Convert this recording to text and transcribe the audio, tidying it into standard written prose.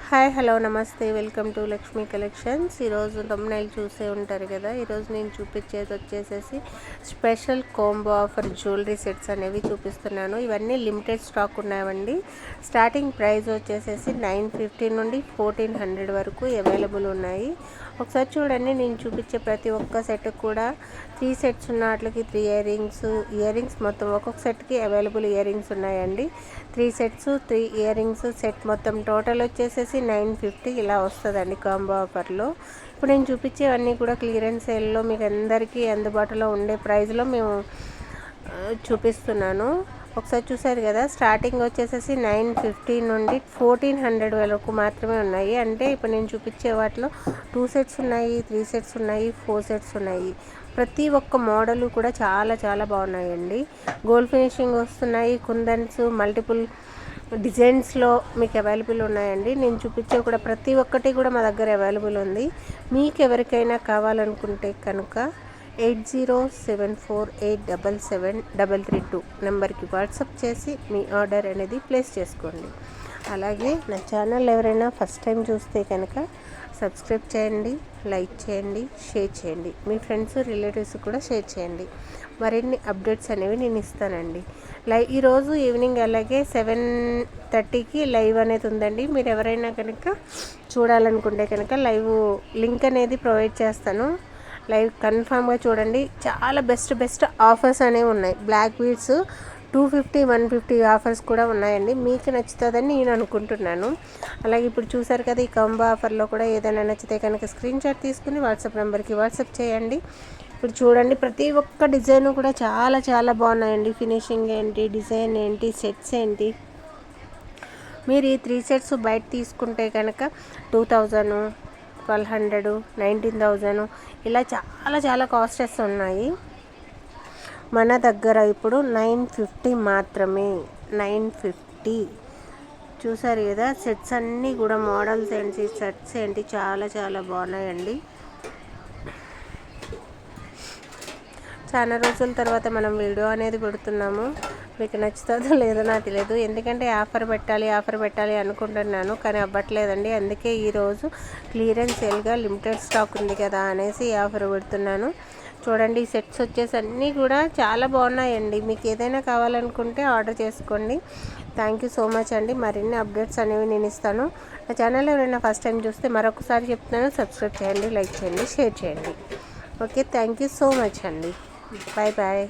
Hi hello నమస్తే welcome to Lakshmi collections. ఈరోజు తమ్ముళ్ళు చూసే ఉంటారు కదా. ఈరోజు నేను చూపించేది వచ్చేసేసి special combo offer jewellery sets అనేవి చూపిస్తున్నాను. ఇవన్నీ లిమిటెడ్ స్టాక్ ఉన్నాయండి. స్టార్టింగ్ ప్రైస్ వచ్చేసేసి 950 నుండి 1400 వరకు అవైలబుల్ ఉన్నాయి. ఒకసారి చూడండి, నేను చూపించే ప్రతి ఒక్క సెట్ కూడా 3 సెట్స్ ఉన్న వాటికి 3 ఇయర్ రింగ్స్ మొత్తం ఒక్కొక్క సెట్కి అవైలబుల్ ఇయర్ రింగ్స్ ఉన్నాయండి. 3 సెట్స్ 3 ఇయర్ రింగ్స్ సెట్ మొత్తం టోటల్ వచ్చేసేసి 950 ఇలా వస్తుందండి కాంబో ఆఫర్లో. ఇప్పుడు నేను చూపించేవన్నీ కూడా క్లియరెన్స్ సేల్లో మీకు అందరికీ అందుబాటులో ఉండే ప్రైస్లో మేము చూపిస్తున్నాను. ఒకసారి చూసారు కదా, స్టార్టింగ్ వచ్చేసేసి 950 నుండి 1400 వరకు మాత్రమే ఉన్నాయి. అంటే ఇప్పుడు నేను చూపించే వాటిలో 2 సెట్స్ ఉన్నాయి, 3 సెట్స్ ఉన్నాయి, 4 సెట్స్ ఉన్నాయి. ప్రతి ఒక్క మోడలు కూడా చాలా చాలా బాగున్నాయండి. గోల్డ్ ఫినిషింగ్ వస్తున్నాయి, కుందన్స్ మల్టిపుల్ డిజైన్స్లో మీకు అవైలబుల్ ఉన్నాయండి. నేను చూపించే కూడా ప్రతి ఒక్కటి కూడా మా దగ్గర అవైలబుల్ ఉంది. మీకు ఎవరికైనా కావాలనుకుంటే కనుక 8074877332 నెంబర్కి వాట్సాప్ చేసి మీ ఆర్డర్ అనేది ప్లేస్ చేసుకోండి. అలాగే నా ఛానల్ ఎవరైనా ఫస్ట్ టైం చూస్తే కనుక సబ్స్క్రైబ్ చేయండి, లైక్ చేయండి, షేర్ చేయండి. మీ ఫ్రెండ్స్ రిలేటివ్స్ కూడా షేర్ చేయండి. మరిన్ని అప్డేట్స్ అనేవి నేను ఇస్తానండి. ఈరోజు ఈవినింగ్ అలాగే 7:30కి లైవ్ అనేది ఉందండి. మీరు ఎవరైనా కనుక చూడాలనుకుంటే కనుక లైవ్ లింక్ అనేది ప్రొవైడ్ చేస్తాను. లైవ్ కన్ఫామ్గా చూడండి. చాలా బెస్ట్ ఆఫర్స్ అనేవి ఉన్నాయి. బ్లాక్ బీడ్స్ 250, 150 ఆఫర్స్ కూడా ఉన్నాయండి. మీకు నచ్చుతుందని నేను అనుకుంటున్నాను. అలాగే ఇప్పుడు చూసారు కదా, ఈ కాంబో ఆఫర్లో కూడా ఏదైనా నచ్చితే కనుక స్క్రీన్ షాట్ తీసుకుని వాట్సాప్ నెంబర్కి వాట్సాప్ చేయండి. ఇప్పుడు చూడండి, ప్రతి ఒక్క డిజైన్ కూడా చాలా చాలా బాగున్నాయండి. ఫినిషింగ్ ఏంటి, డిజైన్ ఏంటి, సెట్స్ ఏంటి. మీరు ఈ 3 సెట్స్ బయట తీసుకుంటే కనుక 2000, 1200, 19,000 ఇలా చాలా చాలా కాస్టెస్ ఉన్నాయి. మన దగ్గర ఇప్పుడు 950 మాత్రమే. 950 చూసారు కదా. సెట్స్ అన్నీ కూడా మోడల్స్ ఏంటి, సెట్స్ ఏంటి, చాలా చాలా బాగున్నాయండి. చాలా రోజుల తర్వాత మనం వీడియో అనేది పెడుతున్నాము. మీకు నచ్చుతుందో లేదో నాకు తెలియదు, ఎందుకంటే ఆఫర్ పెట్టాలి అనుకుంటున్నాను, కానీ అవ్వట్లేదండి. అందుకే ఈరోజు క్లియరెన్స్ సేల్గా లిమిటెడ్ స్టాక్ ఉంది కదా అనేసి ఈ ఆఫర్ పెడుతున్నాను. చూడండి, ఈ సెట్స్ వచ్చేసి అన్నీ కూడా చాలా బాగున్నాయండి. మీకు ఏదైనా కావాలనుకుంటే ఆర్డర్ చేసుకోండి. థ్యాంక్ యూ సో మచ్ అండి. మరిన్ని అప్డేట్స్ అనేవి నేను ఇస్తాను. నా ఛానల్ ఎవరైనా ఫస్ట్ టైం చూస్తే మరొకసారి చెప్తున్నాను, సబ్స్క్రైబ్ చేయండి, లైక్ చేయండి, షేర్ చేయండి. Okay, thank you so much అండి. Bye bye.